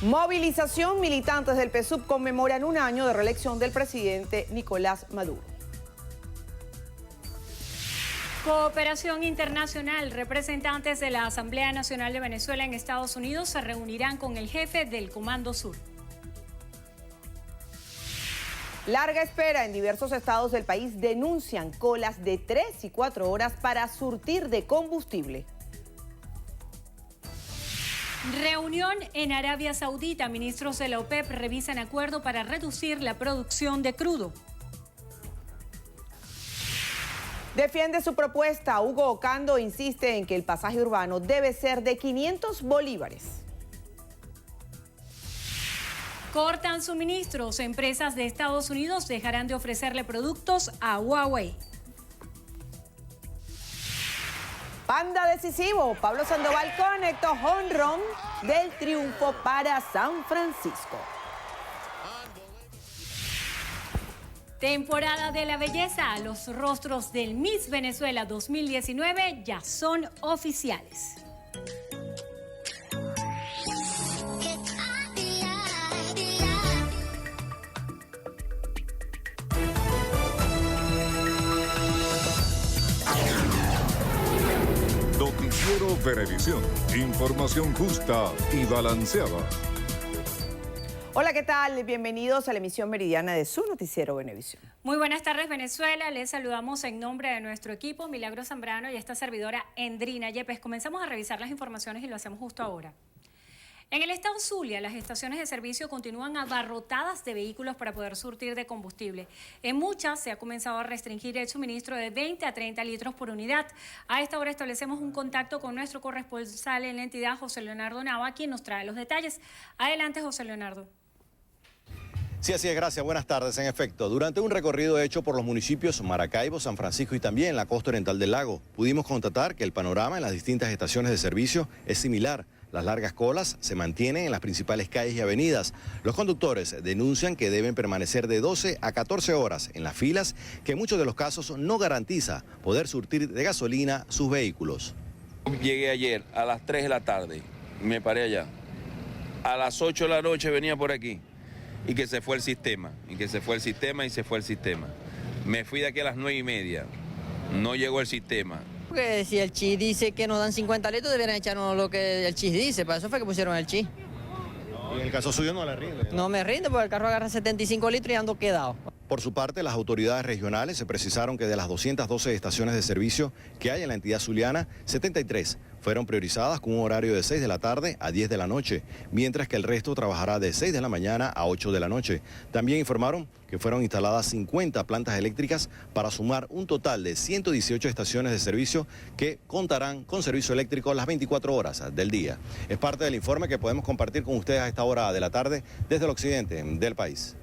Movilización. Militantes del PSUV conmemoran un año de reelección del presidente Nicolás Maduro. Cooperación internacional. Representantes de la Asamblea Nacional de Venezuela en Estados Unidos se reunirán con el jefe del Comando Sur. Larga espera en diversos estados del país. Denuncian colas de 3 y 4 horas para surtir de combustible. Reunión en Arabia Saudita. Ministros de la OPEP revisan acuerdo para reducir la producción de crudo. Defiende su propuesta. Hugo Ocando insiste en que el pasaje urbano debe ser de 500 bolívares. Cortan suministros. Empresas de Estados Unidos dejarán de ofrecerle productos a Huawei. Panda decisivo. Pablo Sandoval conectó jonrón del triunfo para San Francisco. Temporada de la belleza. Los rostros del Miss Venezuela 2019 ya son oficiales. Noticiero Venevisión. Información justa y balanceada. Hola, ¿qué tal? Bienvenidos a la emisión meridiana de su noticiero Venevisión. Muy buenas tardes, Venezuela. Les saludamos en nombre de nuestro equipo, Milagro Zambrano y esta servidora, Endrina Yepes. Comenzamos a revisar las informaciones y lo hacemos justo ahora. En el estado Zulia, las estaciones de servicio continúan abarrotadas de vehículos para poder surtir de combustible. En muchas se ha comenzado a restringir el suministro de 20 a 30 litros por unidad. A esta hora establecemos un contacto con nuestro corresponsal en la entidad, José Leonardo Nava, quien nos trae los detalles. Adelante, José Leonardo. Sí, así es, gracias. Buenas tardes. En efecto, durante un recorrido hecho por los municipios Maracaibo, San Francisco y también la costa oriental del lago, pudimos constatar que el panorama en las distintas estaciones de servicio es similar. Las largas colas se mantienen en las principales calles y avenidas. Los conductores denuncian que deben permanecer de 12 a 14 horas en las filas, que en muchos de los casos no garantiza poder surtir de gasolina sus vehículos. Llegué ayer a las 3 de la tarde, me paré allá. A las 8 de la noche venía por aquí y que se fue el sistema, Me fui de aquí a las 9:30, no llegó el sistema. Porque si el CHI dice que nos dan 50 litros, deberían echarnos lo que el CHI dice. Para eso fue que pusieron el CHI. Y en el caso suyo no le rinde, ¿no? No me rinde porque el carro agarra 75 litros y ando quedado. Por su parte, las autoridades regionales se precisaron que de las 212 estaciones de servicio que hay en la entidad zuliana, 73 fueron priorizadas con un horario de 6 de la tarde a 10 de la noche, mientras que el resto trabajará de 6 de la mañana a 8 de la noche. También informaron que fueron instaladas 50 plantas eléctricas para sumar un total de 118 estaciones de servicio que contarán con servicio eléctrico las 24 horas del día. Es parte del informe que podemos compartir con ustedes a esta hora de la tarde desde el occidente del país.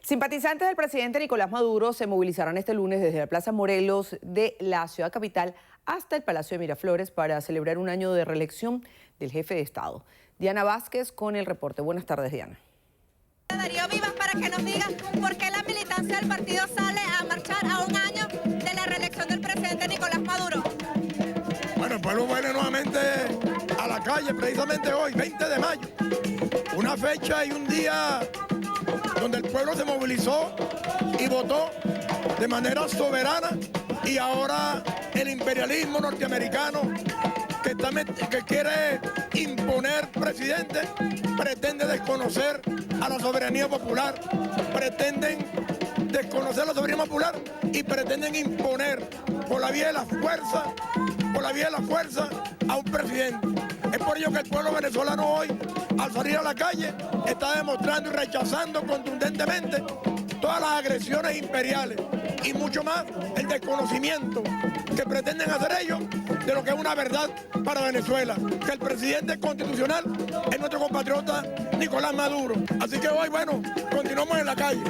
Simpatizantes del presidente Nicolás Maduro se movilizarán este lunes desde la Plaza Morelos de la ciudad capital hasta el Palacio de Miraflores para celebrar un año de reelección del jefe de Estado. Diana Vázquez con el reporte. Buenas tardes, Diana. Darío Vivas, para que nos diga por qué la militancia del partido sale a marchar a un año de la reelección del presidente Nicolás Maduro. Bueno, el pueblo vuelve nuevamente a la calle precisamente hoy, 20 de mayo. Una fecha y un día donde el pueblo se movilizó y votó de manera soberana, y ahora el imperialismo norteamericano que quiere imponer presidente pretende desconocer a la soberanía popular, pretenden desconocer la soberanía popular y pretenden imponer por la vía de la fuerza a un presidente. Es por ello que el pueblo venezolano hoy, al salir a la calle, está demostrando y rechazando contundentemente todas las agresiones imperiales y mucho más el desconocimiento que pretenden hacer ellos de lo que es una verdad para Venezuela, que el presidente constitucional es nuestro compatriota Nicolás Maduro. Así que hoy, bueno, continuamos en la calle,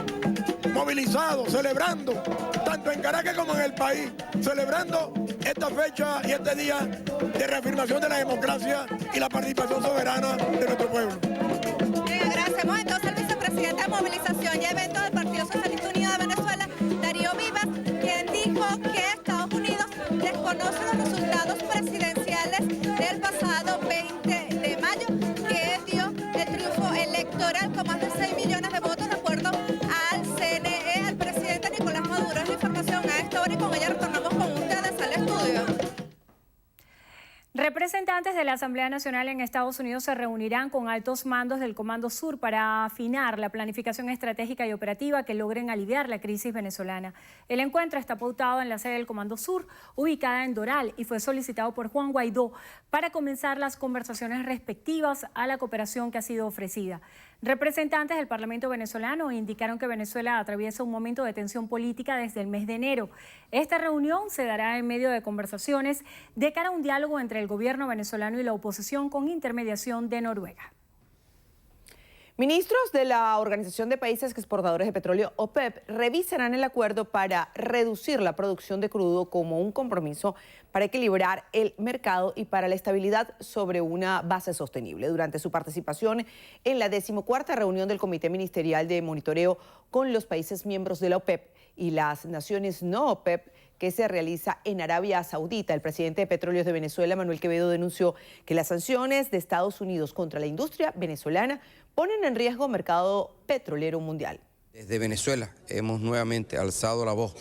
movilizados, celebrando, tanto en Caracas como en el país, celebrando esta fecha y este día de reafirmación de la democracia y la participación soberana de nuestro pueblo. Agradecemos entonces al vicepresidente de Movilización y Eventos del Partido Socialista Unido de Venezuela, Darío Vivas, quien dijo que Estados Unidos desconoce los resultados presidenciales del pasado 20 de mayo que dio el Representantes de la Asamblea Nacional en Estados Unidos se reunirán con altos mandos del Comando Sur para afinar la planificación estratégica y operativa que logren aliviar la crisis venezolana. El encuentro está pautado en la sede del Comando Sur, ubicada en Doral, y fue solicitado por Juan Guaidó para comenzar las conversaciones respectivas a la cooperación que ha sido ofrecida. Representantes del Parlamento venezolano indicaron que Venezuela atraviesa un momento de tensión política desde el mes de enero. Esta reunión se dará en medio de conversaciones de cara a un diálogo entre el gobierno venezolano y la oposición con intermediación de Noruega. Ministros de la Organización de Países Exportadores de Petróleo, OPEP, revisarán el acuerdo para reducir la producción de crudo como un compromiso para equilibrar el mercado y para la estabilidad sobre una base sostenible. Durante su participación en la 14ª reunión del Comité Ministerial de Monitoreo con los países miembros de la OPEP y las naciones no OPEP, que se realiza en Arabia Saudita, el presidente de Petróleos de Venezuela, Manuel Quevedo, denunció que las sanciones de Estados Unidos contra la industria venezolana ponen en riesgo el mercado petrolero mundial. Desde Venezuela hemos nuevamente alzado la voz,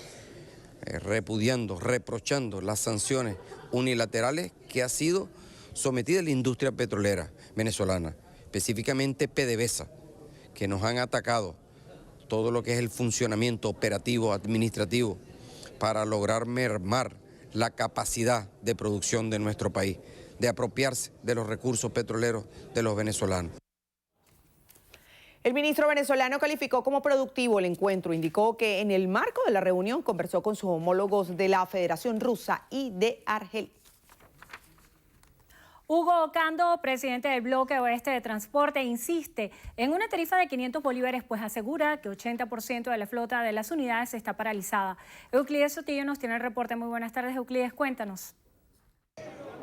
repudiando, reprochando las sanciones unilaterales que ha sido sometida la industria petrolera venezolana, específicamente PDVSA, que nos han atacado todo lo que es el funcionamiento operativo, administrativo, para lograr mermar la capacidad de producción de nuestro país, de apropiarse de los recursos petroleros de los venezolanos. El ministro venezolano calificó como productivo el encuentro. Indicó que en el marco de la reunión conversó con sus homólogos de la Federación Rusa y de Argelia. Hugo Ocando, presidente del Bloque Oeste de Transporte, insiste en una tarifa de 500 bolívares, pues asegura que 80% de la flota de las unidades está paralizada. Euclides Sotillo nos tiene el reporte. Muy buenas tardes, Euclides, cuéntanos.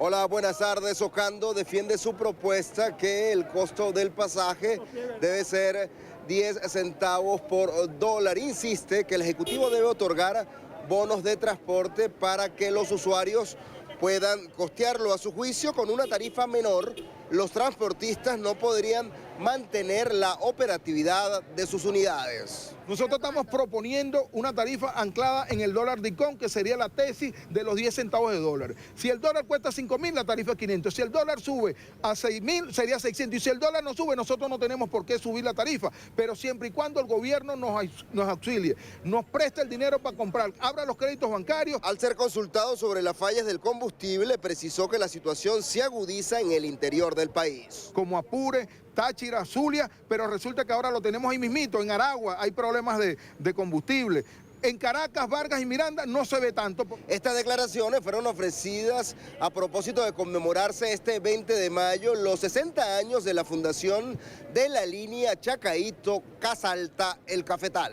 Hola, buenas tardes. Ocando defiende su propuesta que el costo del pasaje debe ser 10 centavos por dólar. Insiste que el Ejecutivo debe otorgar bonos de transporte para que los usuarios puedan costearlo. A su juicio, con una tarifa menor, los transportistas no podrían mantener la operatividad de sus unidades. Nosotros estamos proponiendo una tarifa anclada en el dólar DICOM, que sería la tesis de los 10 centavos de dólar. Si el dólar cuesta 5.000, la tarifa es 500. Si el dólar sube a 6.000, sería 600. Y si el dólar no sube, nosotros no tenemos por qué subir la tarifa. Pero siempre y cuando el gobierno nos auxilie, nos preste el dinero para comprar, abra los créditos bancarios. Al ser consultado sobre las fallas del combustible, precisó que la situación se agudiza en el interior del país. Como Apure, Táchira, Zulia, pero resulta que ahora lo tenemos ahí mismito. En Aragua hay problemas de combustible. En Caracas, Vargas y Miranda no se ve tanto. Estas declaraciones fueron ofrecidas a propósito de conmemorarse este 20 de mayo los 60 años de la fundación de la línea Chacaito-Casa Alta-El Cafetal.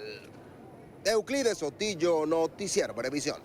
Euclides Sotillo, Noticiero Venevisión.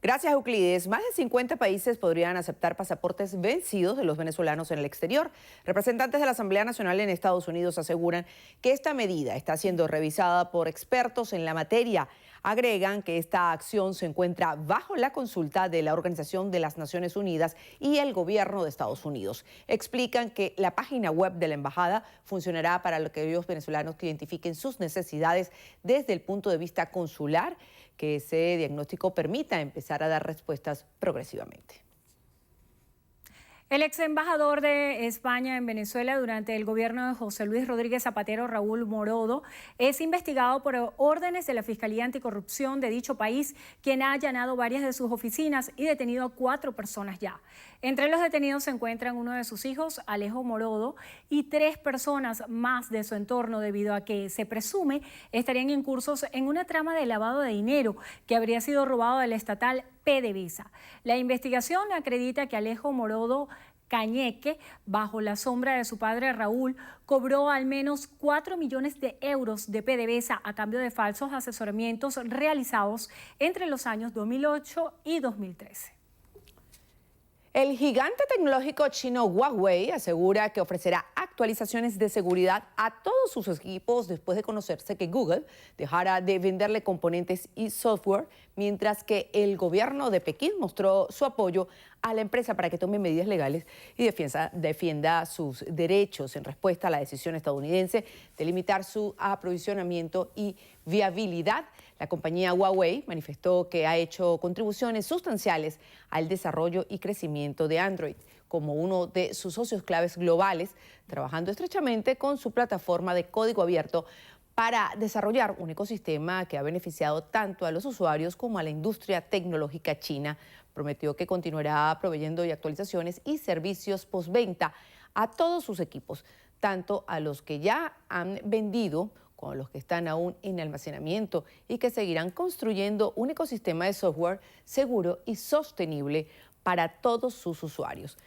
Gracias, Euclides. Más de 50 países podrían aceptar pasaportes vencidos de los venezolanos en el exterior. Representantes de la Asamblea Nacional en Estados Unidos aseguran que esta medida está siendo revisada por expertos en la materia. Agregan que esta acción se encuentra bajo la consulta de la Organización de las Naciones Unidas y el gobierno de Estados Unidos. Explican que la página web de la embajada funcionará para aquellos venezolanos que identifiquen sus necesidades desde el punto de vista consular, que ese diagnóstico permita empezar a dar respuestas progresivamente. El ex embajador de España en Venezuela durante el gobierno de José Luis Rodríguez Zapatero, Raúl Morodo, es investigado por órdenes de la Fiscalía Anticorrupción de dicho país, quien ha allanado varias de sus oficinas y detenido a 4 personas ya. Entre los detenidos se encuentran uno de sus hijos, Alejo Morodo, y 3 personas más de su entorno, debido a que se presume estarían incursos en una trama de lavado de dinero que habría sido robado del estatal PDVSA. La investigación acredita que Alejo Morodo Cañeque, bajo la sombra de su padre Raúl, cobró al menos 4 millones de euros de PDVSA a cambio de falsos asesoramientos realizados entre los años 2008 y 2013. El gigante tecnológico chino Huawei asegura que ofrecerá actualizaciones de seguridad a todos sus equipos después de conocerse que Google dejara de venderle componentes y software, mientras que el gobierno de Pekín mostró su apoyo a la empresa para que tome medidas legales y defienda sus derechos en respuesta a la decisión estadounidense de limitar su aprovisionamiento y viabilidad. La compañía Huawei manifestó que ha hecho contribuciones sustanciales al desarrollo y crecimiento de Android. como uno de sus socios claves globales, trabajando estrechamente con su plataforma de código abierto para desarrollar un ecosistema que ha beneficiado tanto a los usuarios como a la industria tecnológica china. Prometió que continuará proveyendo de actualizaciones y servicios postventa a todos sus equipos, tanto a los que ya han vendido como a los que están aún en almacenamiento, y que seguirán construyendo un ecosistema de software seguro y sostenible para todos sus usuarios.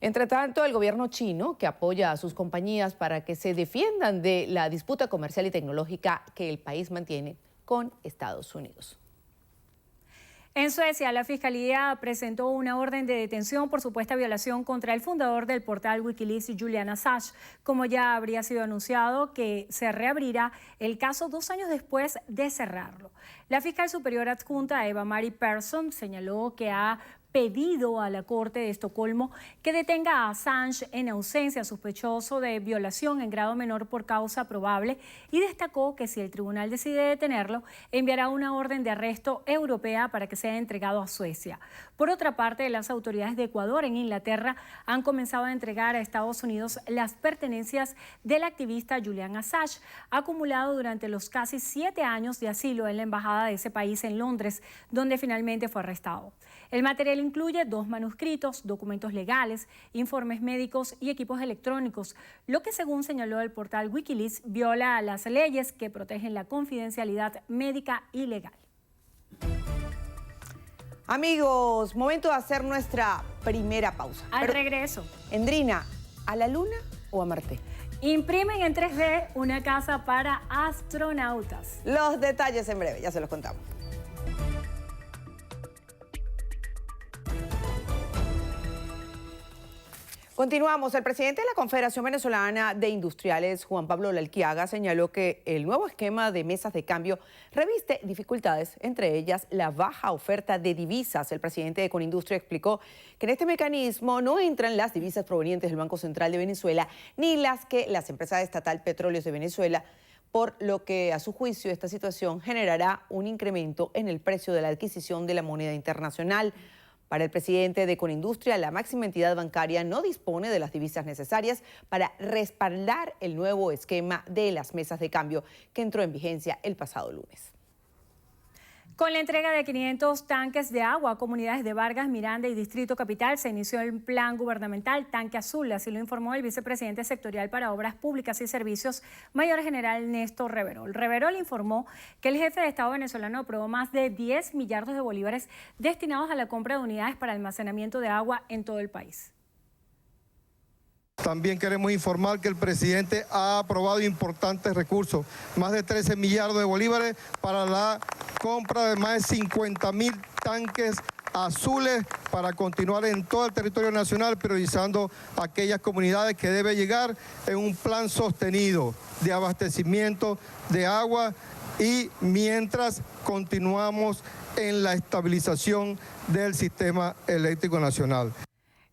Entre tanto, el gobierno chino, que apoya a sus compañías para que se defiendan de la disputa comercial y tecnológica que el país mantiene con Estados Unidos. En Suecia, la Fiscalía presentó una orden de detención por supuesta violación contra el fundador del portal Wikileaks, Julian Assange, como ya habría sido anunciado que se reabrirá el caso 2 años después de cerrarlo. La fiscal superior adjunta Eva-Marie Persson señaló que ha pedido a la Corte de Estocolmo que detenga a Assange en ausencia sospechoso de violación en grado menor por causa probable, y destacó que si el tribunal decide detenerlo, enviará una orden de arresto europea para que sea entregado a Suecia. Por otra parte, las autoridades de Ecuador en Inglaterra han comenzado a entregar a Estados Unidos las pertenencias del activista Julian Assange, acumulado durante los casi 7 años de asilo en la embajada de ese país en Londres, donde finalmente fue arrestado. El material incluye 2 manuscritos, documentos legales, informes médicos y equipos electrónicos, lo que, según señaló el portal Wikileaks, viola las leyes que protegen la confidencialidad médica y legal. Amigos, momento de hacer nuestra primera pausa. Al regreso. Endrina, ¿a la Luna o a Marte? Imprimen en 3D una casa para astronautas. Los detalles en breve, ya se los contamos. Continuamos. El presidente de la Confederación Venezolana de Industriales, Juan Pablo Lalquiaga, señaló que el nuevo esquema de mesas de cambio reviste dificultades, entre ellas la baja oferta de divisas. El presidente de Conindustria explicó que en este mecanismo no entran las divisas provenientes del Banco Central de Venezuela ni las que las empresas estatal Petróleos de Venezuela, por lo que, a su juicio, esta situación generará un incremento en el precio de la adquisición de la moneda internacional. Para el presidente de Conindustria, la máxima entidad bancaria no dispone de las divisas necesarias para respaldar el nuevo esquema de las mesas de cambio que entró en vigencia el pasado lunes. Con la entrega de 500 tanques de agua a comunidades de Vargas, Miranda y Distrito Capital, se inició el plan gubernamental Tanque Azul, así lo informó el vicepresidente sectorial para Obras Públicas y Servicios, Mayor General Néstor Reverol. Reverol informó que el jefe de Estado venezolano aprobó más de 10 millardos de bolívares destinados a la compra de unidades para almacenamiento de agua en todo el país. También queremos informar que el presidente ha aprobado importantes recursos, más de 13 millardos de bolívares para la compra de más de 50.000 tanques azules para continuar en todo el territorio nacional, priorizando aquellas comunidades que debe llegar en un plan sostenido de abastecimiento de agua, y mientras continuamos en la estabilización del sistema eléctrico nacional.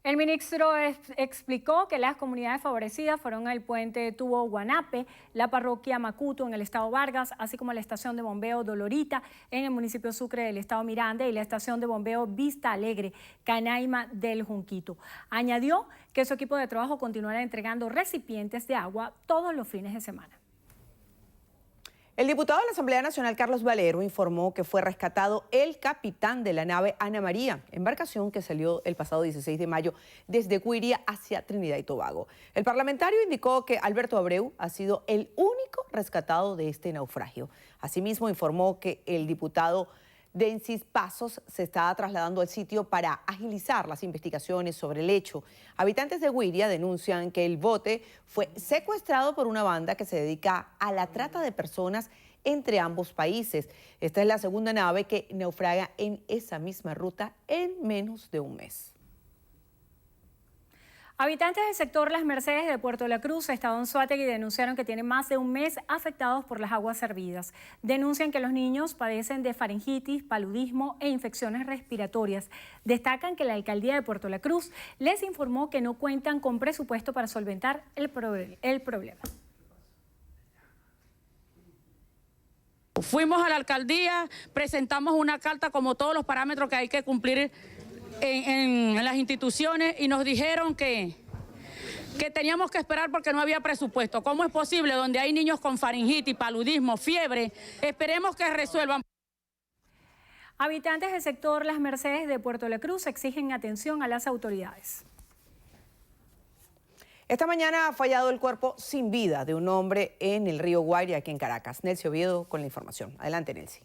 El ministro explicó que las comunidades favorecidas fueron el puente Tubo Guanape, la parroquia Macuto en el estado Vargas, así como la estación de bombeo Dolorita en el municipio Sucre del estado Miranda y la estación de bombeo Vista Alegre, Canaima del Junquito. Añadió que su equipo de trabajo continuará entregando recipientes de agua todos los fines de semana. El diputado de la Asamblea Nacional, Carlos Valero, informó que fue rescatado el capitán de la nave Ana María, embarcación que salió el pasado 16 de mayo desde Guiria hacia Trinidad y Tobago. El parlamentario indicó que Alberto Abreu ha sido el único rescatado de este naufragio. Asimismo, informó que el diputado Densis Pasos se está trasladando al sitio para agilizar las investigaciones sobre el hecho. Habitantes de Guiria denuncian que el bote fue secuestrado por una banda que se dedica a la trata de personas entre ambos países. Esta es la segunda nave que naufraga en esa misma ruta en menos de un mes. Habitantes del sector Las Mercedes de Puerto La Cruz, estado Anzoátegui, denunciaron que tienen más de un mes afectados por las aguas servidas. Denuncian que los niños padecen de faringitis, paludismo e infecciones respiratorias. Destacan que la alcaldía de Puerto La Cruz les informó que no cuentan con presupuesto para solventar el problema. Fuimos a la alcaldía, presentamos una carta como todos los parámetros que hay que cumplir en las instituciones y nos dijeron que teníamos que esperar porque no había presupuesto. ¿Cómo es posible donde hay niños con faringitis, paludismo, fiebre? Esperemos que resuelvan. Habitantes del sector Las Mercedes de Puerto La Cruz exigen atención a las autoridades. Esta mañana ha fallado el cuerpo sin vida de un hombre en el río Guaire, aquí en Caracas. Nelcy Oviedo con la información. Adelante, Nelcy.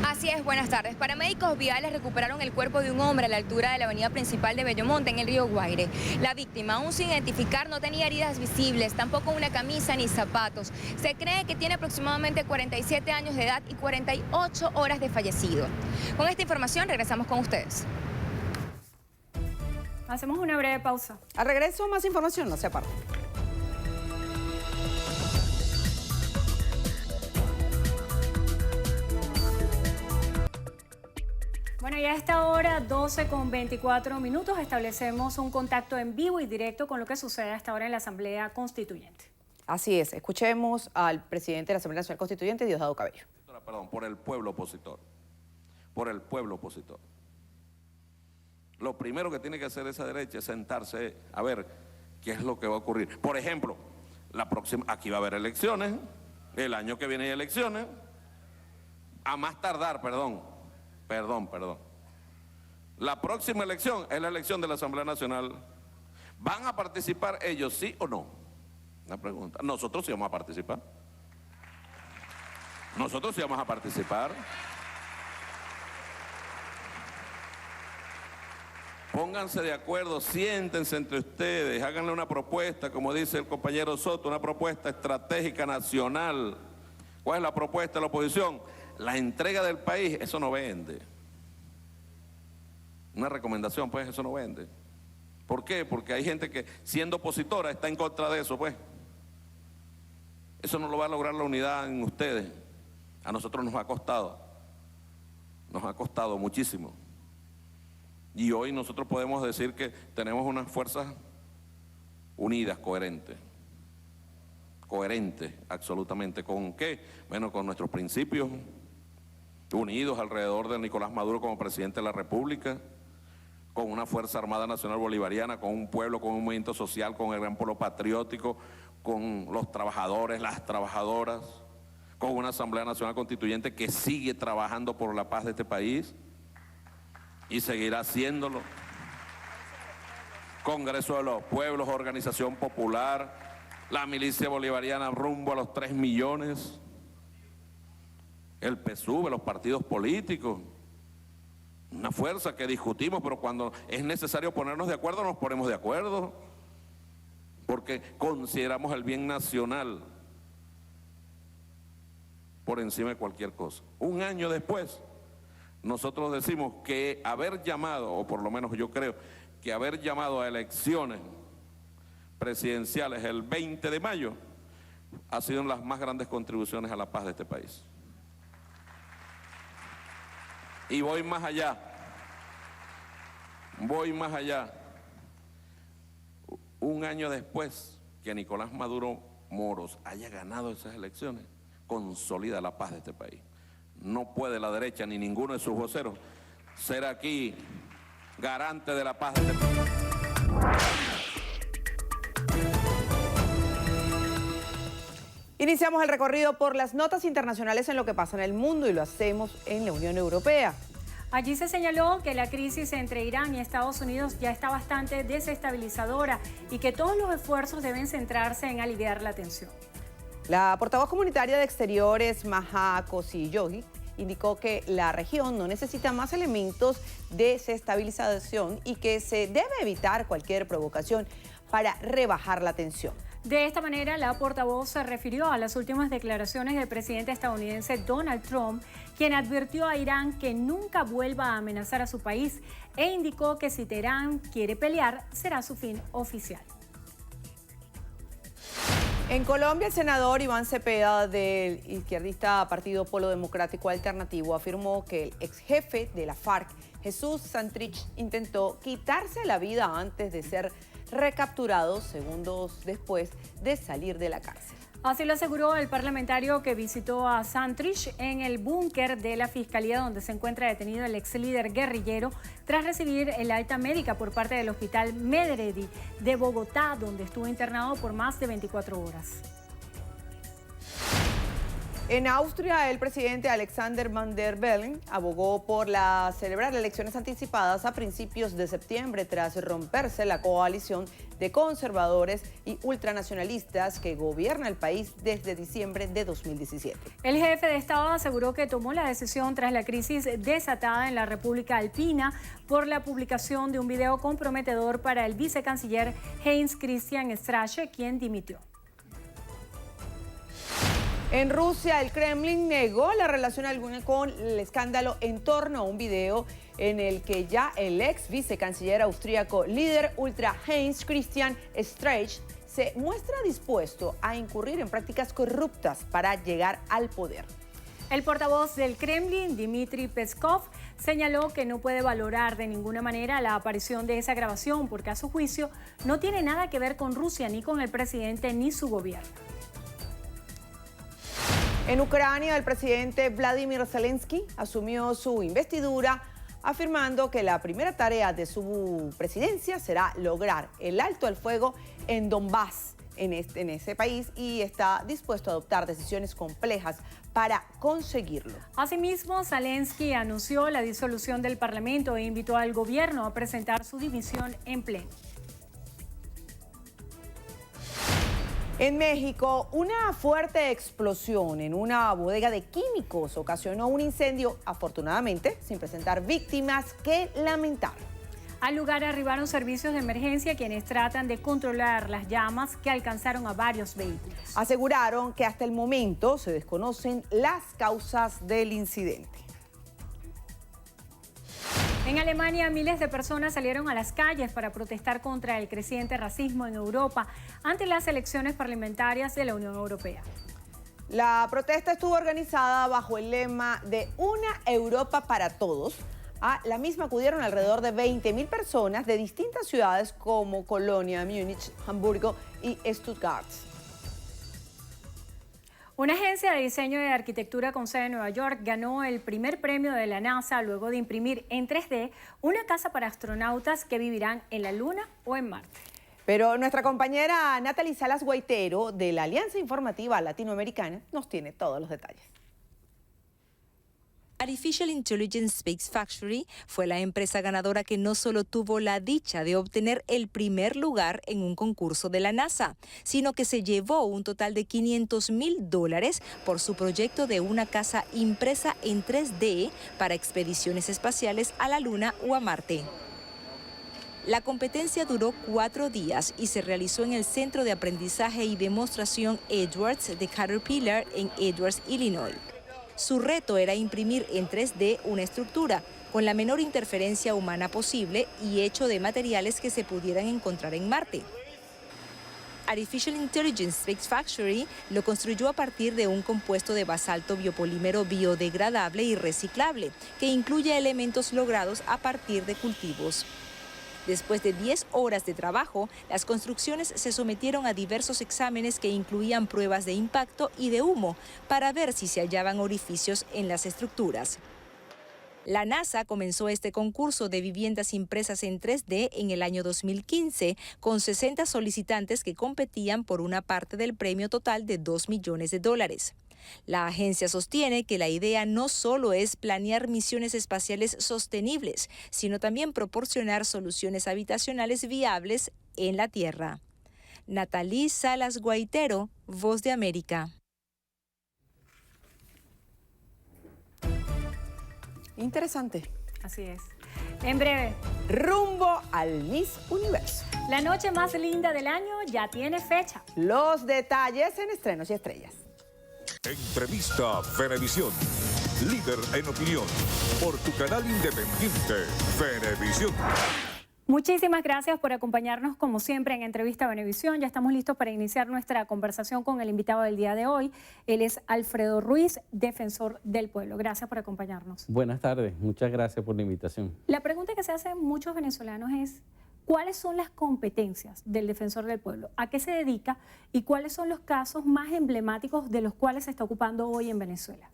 Así es, buenas tardes. Paramédicos viales recuperaron el cuerpo de un hombre a la altura de la avenida principal de Bellomonte, en el río Guaire. La víctima, aún sin identificar, no tenía heridas visibles, tampoco una camisa ni zapatos. Se cree que tiene aproximadamente 47 años de edad y 48 horas de fallecido. Con esta información regresamos con ustedes. Hacemos una breve pausa. Al regreso, más información, no se aparten. Bueno, ya a esta hora, 12:24, establecemos un contacto en vivo y directo con lo que sucede hasta ahora en la Asamblea Constituyente. Así es, escuchemos al presidente de la Asamblea Nacional Constituyente, Diosdado Cabello. Perdón, por el pueblo opositor. Por el pueblo opositor. Lo primero que tiene que hacer esa derecha es sentarse a ver qué es lo que va a ocurrir. Por ejemplo, aquí va a haber elecciones, el año que viene hay elecciones, a más tardar, perdón. La próxima elección es la elección de la Asamblea Nacional. ¿Van a participar ellos, sí o no? Una pregunta. Nosotros sí vamos a participar. Nosotros sí vamos a participar. Pónganse de acuerdo, siéntense entre ustedes, háganle una propuesta, como dice el compañero Soto, una propuesta estratégica nacional. ¿Cuál es la propuesta de la oposición? La entrega del país, eso no vende. Una recomendación, pues, eso no vende. ¿Por qué? Porque hay gente que, siendo opositora, está en contra de eso, pues. Eso no lo va a lograr la unidad en ustedes. A nosotros nos ha costado muchísimo. Y hoy nosotros podemos decir que tenemos unas fuerzas unidas, coherentes absolutamente. ¿Con qué? Bueno, con nuestros principios, unidos alrededor de Nicolás Maduro como presidente de la República, con una Fuerza Armada Nacional Bolivariana, con un pueblo, con un movimiento social, con el gran pueblo patriótico, con los trabajadores, las trabajadoras, con una Asamblea Nacional Constituyente que sigue trabajando por la paz de este país y seguirá haciéndolo. Congreso de los Pueblos, Organización Popular, la milicia bolivariana rumbo a los 3 millones, el PSUV, los partidos políticos, una fuerza que discutimos, pero cuando es necesario ponernos de acuerdo, nos ponemos de acuerdo, porque consideramos el bien nacional por encima de cualquier cosa. Un año después, nosotros decimos que haber llamado, o por lo menos yo creo, que haber llamado a elecciones presidenciales el 20 de mayo ha sido una de las más grandes contribuciones a la paz de este país. Y voy más allá. Un año después que Nicolás Maduro Moros haya ganado esas elecciones, consolida la paz de este país. No puede la derecha ni ninguno de sus voceros ser aquí garante de la paz de este país. Iniciamos el recorrido por las notas internacionales en lo que pasa en el mundo y lo hacemos en la Unión Europea. Allí se señaló que la crisis entre Irán y Estados Unidos ya está bastante desestabilizadora y que todos los esfuerzos deben centrarse en aliviar la tensión. La portavoz comunitaria de Exteriores, Maja Kosciuszko, indicó que la región no necesita más elementos de desestabilización y que se debe evitar cualquier provocación para rebajar la tensión. De esta manera, la portavoz se refirió a las últimas declaraciones del presidente estadounidense Donald Trump, quien advirtió a Irán que nunca vuelva a amenazar a su país e indicó que si Teherán quiere pelear, será su fin oficial. En Colombia, el senador Iván Cepeda, del izquierdista Partido Polo Democrático Alternativo, afirmó que el ex jefe de la FARC, Jesús Santrich, intentó quitarse la vida antes de ser recapturado segundos después de salir de la cárcel. Así lo aseguró el parlamentario que visitó a Santrich en el búnker de la Fiscalía, donde se encuentra detenido el ex líder guerrillero tras recibir el alta médica por parte del Hospital Medredi de Bogotá, donde estuvo internado por más de 24 horas. En Austria, el presidente Alexander Van der Bellen abogó por celebrar elecciones anticipadas a principios de septiembre tras romperse la coalición de conservadores y ultranacionalistas que gobierna el país desde diciembre de 2017. El jefe de Estado aseguró que tomó la decisión tras la crisis desatada en la República Alpina por la publicación de un video comprometedor para el vicecanciller Heinz Christian Strache, quien dimitió. En Rusia, el Kremlin negó la relación alguna con el escándalo en torno a un video en el que ya el ex vicecanciller austríaco líder ultra Heinz Christian Strache se muestra dispuesto a incurrir en prácticas corruptas para llegar al poder. El portavoz del Kremlin, Dmitry Peskov, señaló que no puede valorar de ninguna manera la aparición de esa grabación porque a su juicio no tiene nada que ver con Rusia, ni con el presidente, ni su gobierno. En Ucrania, el presidente Vladimir Zelensky asumió su investidura, afirmando que la primera tarea de su presidencia será lograr el alto al fuego en Donbass, en ese país, y está dispuesto a adoptar decisiones complejas para conseguirlo. Asimismo, Zelensky anunció la disolución del Parlamento e invitó al gobierno a presentar su dimisión en pleno. En México, una fuerte explosión en una bodega de químicos ocasionó un incendio, afortunadamente, sin presentar víctimas que lamentar. Al lugar arribaron servicios de emergencia quienes tratan de controlar las llamas que alcanzaron a varios vehículos. Aseguraron que hasta el momento se desconocen las causas del incidente. En Alemania, miles de personas salieron a las calles para protestar contra el creciente racismo en Europa ante las elecciones parlamentarias de la Unión Europea. La protesta estuvo organizada bajo el lema de Una Europa para Todos. A la misma acudieron alrededor de 20.000 personas de distintas ciudades como Colonia, Múnich, Hamburgo y Stuttgart. Una agencia de diseño y de arquitectura con sede en Nueva York ganó el primer premio de la NASA luego de imprimir en 3D una casa para astronautas que vivirán en la Luna o en Marte. Pero nuestra compañera Natalie Salas Guaitero de la Alianza Informativa Latinoamericana nos tiene todos los detalles. Artificial Intelligence Space Factory fue la empresa ganadora que no solo tuvo la dicha de obtener el primer lugar en un concurso de la NASA, sino que se llevó un total de $500.000 por su proyecto de una casa impresa en 3D para expediciones espaciales a la Luna o a Marte. La competencia duró 4 días y se realizó en el Centro de Aprendizaje y Demostración Edwards de Caterpillar en Edwards, Illinois. Su reto era imprimir en 3D una estructura con la menor interferencia humana posible y hecho de materiales que se pudieran encontrar en Marte. Artificial Intelligence Space Factory lo construyó a partir de un compuesto de basalto biopolímero biodegradable y reciclable, que incluye elementos logrados a partir de cultivos. Después de 10 horas de trabajo, las construcciones se sometieron a diversos exámenes que incluían pruebas de impacto y de humo para ver si se hallaban orificios en las estructuras. La NASA comenzó este concurso de viviendas impresas en 3D en el año 2015, con 60 solicitantes que competían por una parte del premio total de $2 millones. La agencia sostiene que la idea no solo es planear misiones espaciales sostenibles, sino también proporcionar soluciones habitacionales viables en la Tierra. Natalie Salas Guaitero, Voz de América. Interesante. Así es. En breve, rumbo al Miss Universo. La noche más linda del año ya tiene fecha. Los detalles en Estrenos y Estrellas. Entrevista Venevisión. Líder en opinión. Por tu canal independiente, Venevisión. Muchísimas gracias por acompañarnos como siempre en Entrevista Venevisión. Ya estamos listos para iniciar nuestra conversación con el invitado del día de hoy. Él es Alfredo Ruiz, defensor del pueblo. Gracias por acompañarnos. Buenas tardes, muchas gracias por la invitación. La pregunta que se hacen muchos venezolanos es ¿Cuáles son las competencias del defensor del pueblo? ¿A qué se dedica? ¿Y cuáles son los casos más emblemáticos de los cuales se está ocupando hoy en Venezuela?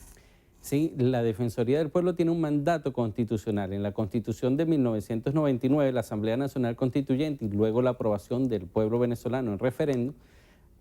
Sí, la Defensoría del Pueblo tiene un mandato constitucional. En la Constitución de 1999, la Asamblea Nacional Constituyente y luego la aprobación del pueblo venezolano en referéndum,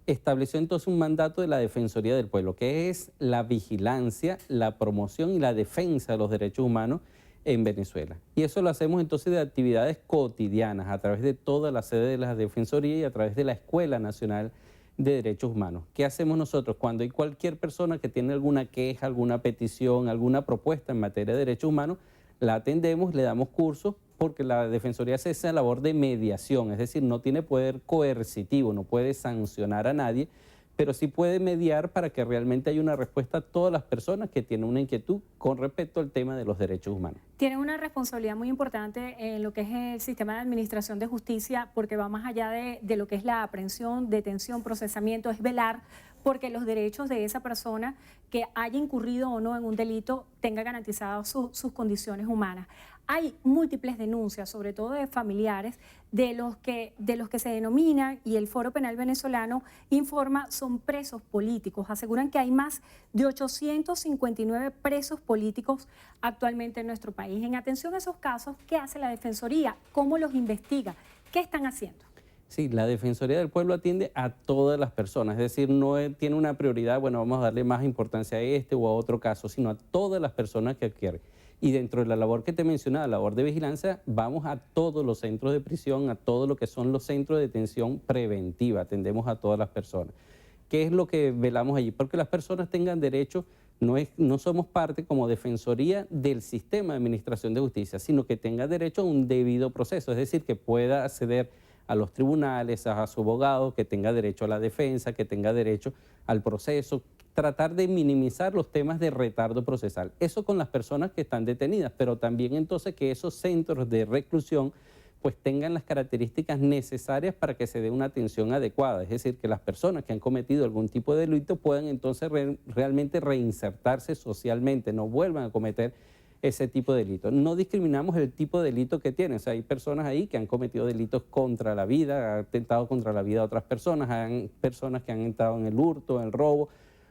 estableció entonces un mandato de la Defensoría del Pueblo, que es la vigilancia, la promoción y la defensa de los derechos humanos en Venezuela. Y eso lo hacemos entonces de actividades cotidianas, a través de toda la sede de la Defensoría y a través de la Escuela Nacional de Derechos Humanos. ¿Qué hacemos nosotros? Cuando hay cualquier persona que tiene alguna queja, alguna petición, alguna propuesta en materia de derechos humanos, la atendemos, le damos cursos, porque la Defensoría hace esa labor de mediación, es decir, no tiene poder coercitivo, no puede sancionar a nadie, pero sí puede mediar para que realmente haya una respuesta a todas las personas que tienen una inquietud con respecto al tema de los derechos humanos. Tiene una responsabilidad muy importante en lo que es el sistema de administración de justicia, porque va más allá de lo que es la aprehensión, detención, procesamiento, es velar porque los derechos de esa persona que haya incurrido o no en un delito tenga garantizadas sus condiciones humanas. Hay múltiples denuncias, sobre todo de familiares, de los que se denominan, y el Foro Penal Venezolano informa, son presos políticos. Aseguran que hay más de 859 presos políticos actualmente en nuestro país. En atención a esos casos, ¿qué hace la Defensoría? ¿Cómo los investiga? ¿Qué están haciendo? Sí, la Defensoría del Pueblo atiende a todas las personas, es decir, no tiene una prioridad, bueno, vamos a darle más importancia a este o a otro caso, sino a todas las personas que adquieren. Y dentro de la labor que te mencionaba, la labor de vigilancia, vamos a todos los centros de prisión, a todo lo que son los centros de detención preventiva, atendemos a todas las personas. ¿Qué es lo que velamos allí? Porque las personas tengan derecho, no somos parte como Defensoría del sistema de administración de justicia, sino que tenga derecho a un debido proceso, es decir, que pueda acceder a los tribunales, a su abogado, que tenga derecho a la defensa, que tenga derecho al proceso, tratar de minimizar los temas de retardo procesal. Eso con las personas que están detenidas, pero también entonces que esos centros de reclusión pues tengan las características necesarias para que se dé una atención adecuada, es decir, que las personas que han cometido algún tipo de delito puedan entonces realmente reinsertarse socialmente, no vuelvan a cometer ese tipo de delito. No discriminamos el tipo de delito que tienen, o sea, hay personas ahí que han cometido delitos contra la vida, han atentado contra la vida de otras personas, hay personas que han entrado en el hurto, en el robo,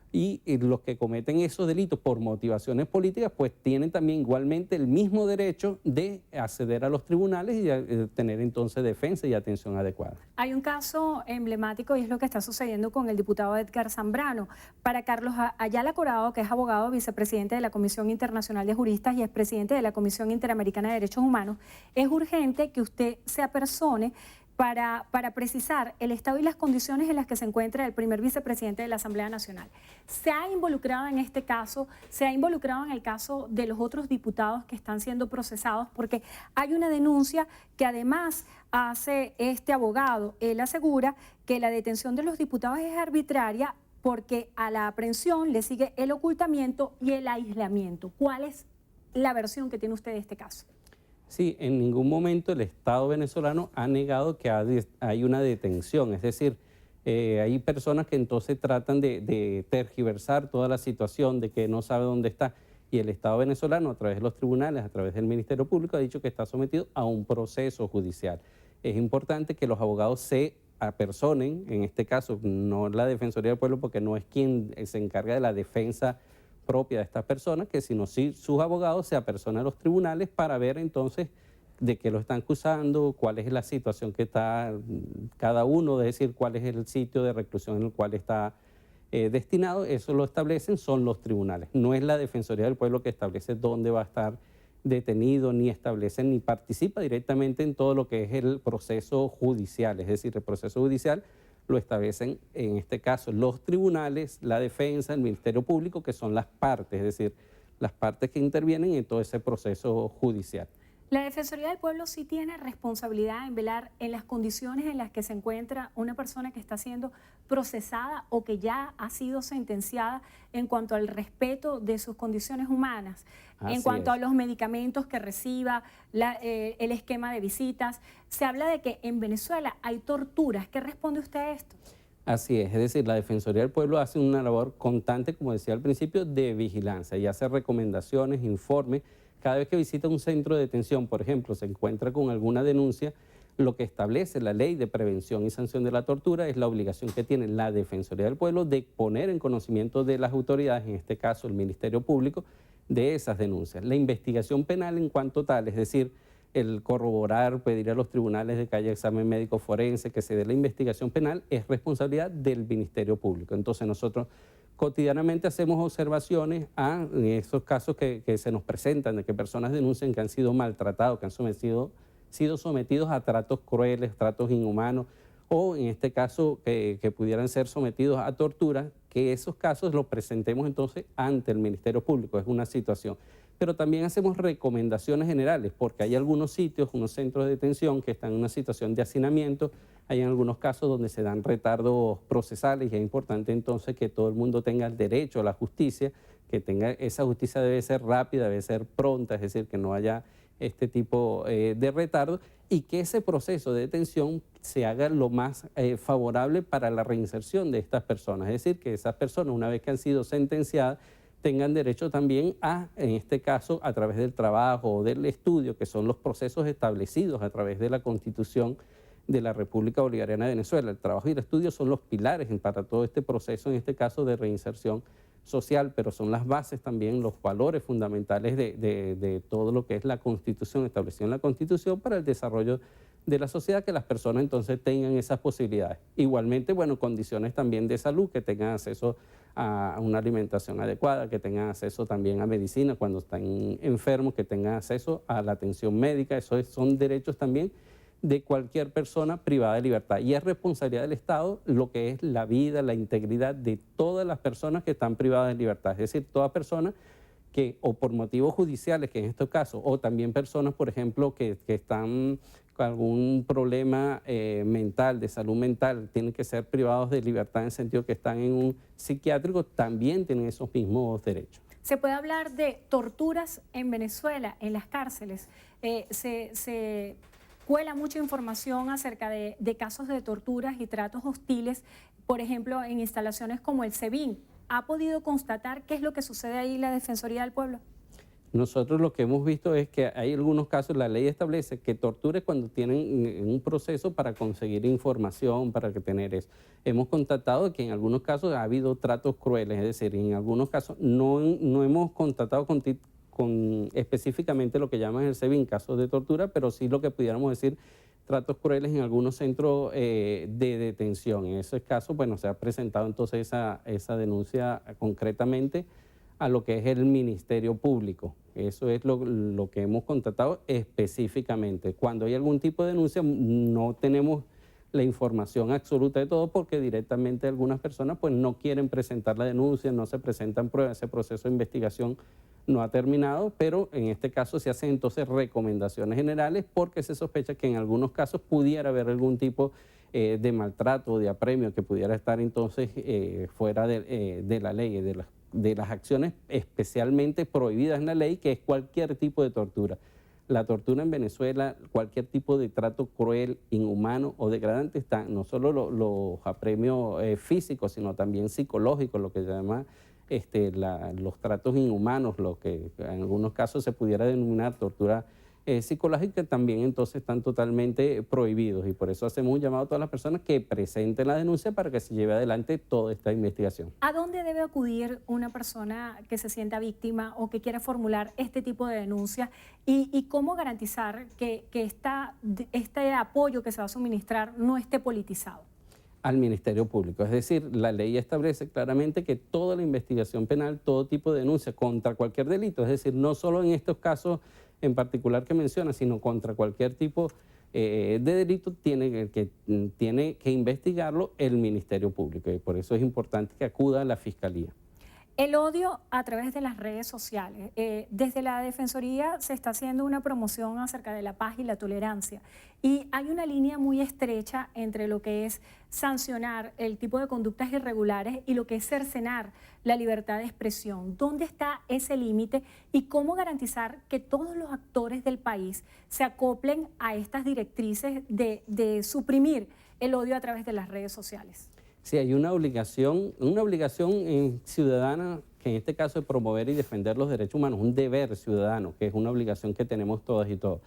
y los que cometen esos delitos por motivaciones políticas, pues tienen también igualmente el mismo derecho de acceder a los tribunales y tener entonces defensa y atención adecuada. Hay un caso emblemático y es lo que está sucediendo con el diputado Edgar Zambrano. Para Carlos Ayala Corado, que es abogado, vicepresidente de la Comisión Internacional de Juristas y expresidente de la Comisión Interamericana de Derechos Humanos, es urgente que usted se apersone para precisar el estado y las condiciones en las que se encuentra el primer vicepresidente de la Asamblea Nacional. ¿Se ha involucrado en este caso? ¿Se ha involucrado en el caso de los otros diputados que están siendo procesados? Porque hay una denuncia que además hace este abogado. Él asegura que la detención de los diputados es arbitraria porque a la aprehensión le sigue el ocultamiento y el aislamiento. ¿Cuál es la versión que tiene usted de este caso? Sí, en ningún momento el Estado venezolano ha negado que hay una detención, es decir, hay personas que entonces tratan de tergiversar toda la situación, de que no sabe dónde está, y el Estado venezolano a través de los tribunales, a través del Ministerio Público, ha dicho que está sometido a un proceso judicial. Es importante que los abogados se apersonen, en este caso no la Defensoría del Pueblo, porque no es quien se encarga de la defensa propia de estas personas, que sino sí sus abogados se apersonan a los tribunales para ver entonces de qué lo están acusando, cuál es la situación que está cada uno, es decir, cuál es el sitio de reclusión en el cual está destinado. Eso lo establecen, son los tribunales. No es la Defensoría del Pueblo que establece dónde va a estar detenido, ni establece ni participa directamente en todo lo que es el proceso judicial, es decir, el proceso judicial lo establecen, en este caso, los tribunales, la defensa, el Ministerio Público, que son las partes, es decir, las partes que intervienen en todo ese proceso judicial. La Defensoría del Pueblo sí tiene responsabilidad en velar en las condiciones en las que se encuentra una persona que está siendo procesada o que ya ha sido sentenciada en cuanto al respeto de sus condiciones humanas, en cuanto a los medicamentos que reciba, el esquema de visitas. Se habla de que en Venezuela hay torturas. ¿Qué responde usted a esto? Así es decir, la Defensoría del Pueblo hace una labor constante, como decía al principio, de vigilancia y hace recomendaciones, informes. Cada vez que visita un centro de detención, por ejemplo, se encuentra con alguna denuncia, Lo que establece la Ley de Prevención y Sanción de la Tortura es la obligación que tiene la Defensoría del Pueblo de poner en conocimiento de las autoridades, en este caso el Ministerio Público, de esas denuncias. La investigación penal en cuanto tal, es decir, el corroborar, pedir a los tribunales de que haya examen médico forense, que se dé la investigación penal, es responsabilidad del Ministerio Público. Entonces nosotros cotidianamente hacemos observaciones en esos casos que se nos presentan, de que personas denuncian que han sido maltratados, que han sido sometidos a tratos crueles, tratos inhumanos, o en este caso que pudieran ser sometidos a tortura, que esos casos los presentemos entonces ante el Ministerio Público, es una situación. Pero también hacemos recomendaciones generales, porque hay algunos sitios, unos centros de detención que están en una situación de hacinamiento, hay en algunos casos donde se dan retardos procesales y es importante entonces que todo el mundo tenga el derecho a la justicia, que tenga esa justicia debe ser rápida, debe ser pronta, es decir, que no haya este tipo de retardo y que ese proceso de detención se haga lo más favorable para la reinserción de estas personas, es decir, que esas personas una vez que han sido sentenciadas tengan derecho también a, en este caso, a través del trabajo o del estudio, que son los procesos establecidos a través de la Constitución de la República Bolivariana de Venezuela. El trabajo y el estudio son los pilares para todo este proceso, en este caso de reinserción social, pero son las bases también, los valores fundamentales de todo lo que es la Constitución, establecido en la Constitución para el desarrollo de la sociedad, que las personas entonces tengan esas posibilidades. Igualmente, bueno, condiciones también de salud, que tengan acceso a una alimentación adecuada, que tengan acceso también a medicina cuando están enfermos, que tengan acceso a la atención médica, son derechos también de cualquier persona privada de libertad. Y es responsabilidad del Estado lo que es la vida, la integridad de todas las personas que están privadas de libertad. Es decir, toda persona que, o por motivos judiciales, que en estos casos, o también personas, por ejemplo, que están con algún problema mental, de salud mental, tienen que ser privados de libertad en el sentido que están en un psiquiátrico, también tienen esos mismos derechos. Se puede hablar de torturas en Venezuela, en las cárceles. Se cuela mucha información acerca de casos de torturas y tratos hostiles, por ejemplo, en instalaciones como el SEBIN. ¿Ha podido constatar qué es lo que sucede ahí la Defensoría del Pueblo? Nosotros lo que hemos visto es que hay algunos casos, la ley establece que torture cuando tienen un proceso para conseguir información, para tener eso. Hemos constatado que en algunos casos ha habido tratos crueles, es decir, en algunos casos no hemos constatado con específicamente lo que llaman el SEBIN, casos de tortura, pero sí lo que pudiéramos decir tratos crueles en algunos centros de detención. En ese caso, bueno, se ha presentado entonces esa denuncia concretamente a lo que es el Ministerio Público. Eso es lo que hemos constatado específicamente. Cuando hay algún tipo de denuncia no tenemos la información absoluta de todo porque directamente algunas personas pues no quieren presentar la denuncia, no se presentan pruebas, ese proceso de investigación no ha terminado, pero en este caso se hacen entonces recomendaciones generales porque se sospecha que en algunos casos pudiera haber algún tipo de maltrato o de apremio que pudiera estar entonces fuera de la ley, de las acciones especialmente prohibidas en la ley, que es cualquier tipo de tortura. La tortura en Venezuela, cualquier tipo de trato cruel, inhumano o degradante, está no solo los apremios físicos, sino también psicológicos, lo que se llama los tratos inhumanos, lo que en algunos casos se pudiera denominar tortura psicológica, también entonces están totalmente prohibidos y por eso hacemos un llamado a todas las personas que presenten la denuncia para que se lleve adelante toda esta investigación. ¿A dónde debe acudir una persona que se sienta víctima o que quiera formular este tipo de denuncia y cómo garantizar que este apoyo que se va a suministrar no esté politizado? Al Ministerio Público. Es decir, la ley establece claramente que toda la investigación penal, todo tipo de denuncia contra cualquier delito, es decir, no solo en estos casos en particular que menciona, sino contra cualquier tipo de delito, tiene que investigarlo el Ministerio Público y por eso es importante que acuda a la Fiscalía. El odio a través de las redes sociales. Desde la Defensoría se está haciendo una promoción acerca de la paz y la tolerancia. Y hay una línea muy estrecha entre lo que es sancionar el tipo de conductas irregulares y lo que es cercenar la libertad de expresión. ¿Dónde está ese límite y cómo garantizar que todos los actores del país se acoplen a estas directrices de suprimir el odio a través de las redes sociales? Sí, hay una obligación ciudadana, que en este caso es promover y defender los derechos humanos, un deber ciudadano, que es una obligación que tenemos todas y todos.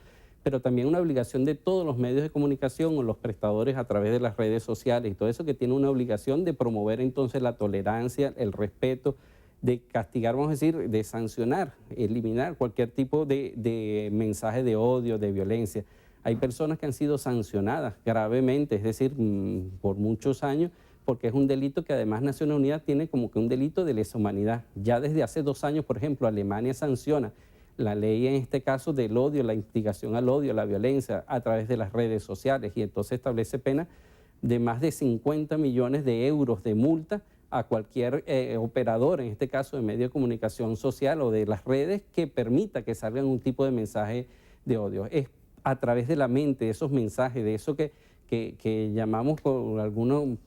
pero también una obligación de todos los medios de comunicación o los prestadores a través de las redes sociales y todo eso, que tiene una obligación de promover entonces la tolerancia, el respeto, de castigar, vamos a decir, de sancionar, eliminar cualquier tipo de mensaje de odio, de violencia. Hay personas que han sido sancionadas gravemente, es decir, por muchos años, porque es un delito que además Naciones Unidas tiene como que un delito de lesa humanidad. Ya desde hace 2 años, por ejemplo, Alemania sanciona la ley en este caso del odio, la instigación al odio, la violencia a través de las redes sociales, y entonces establece pena de más de 50 millones de euros de multa a cualquier operador, en este caso de medio de comunicación social o de las redes, que permita que salgan un tipo de mensaje de odio. Es a través de la mente, de esos mensajes, de eso que llamamos con algunos,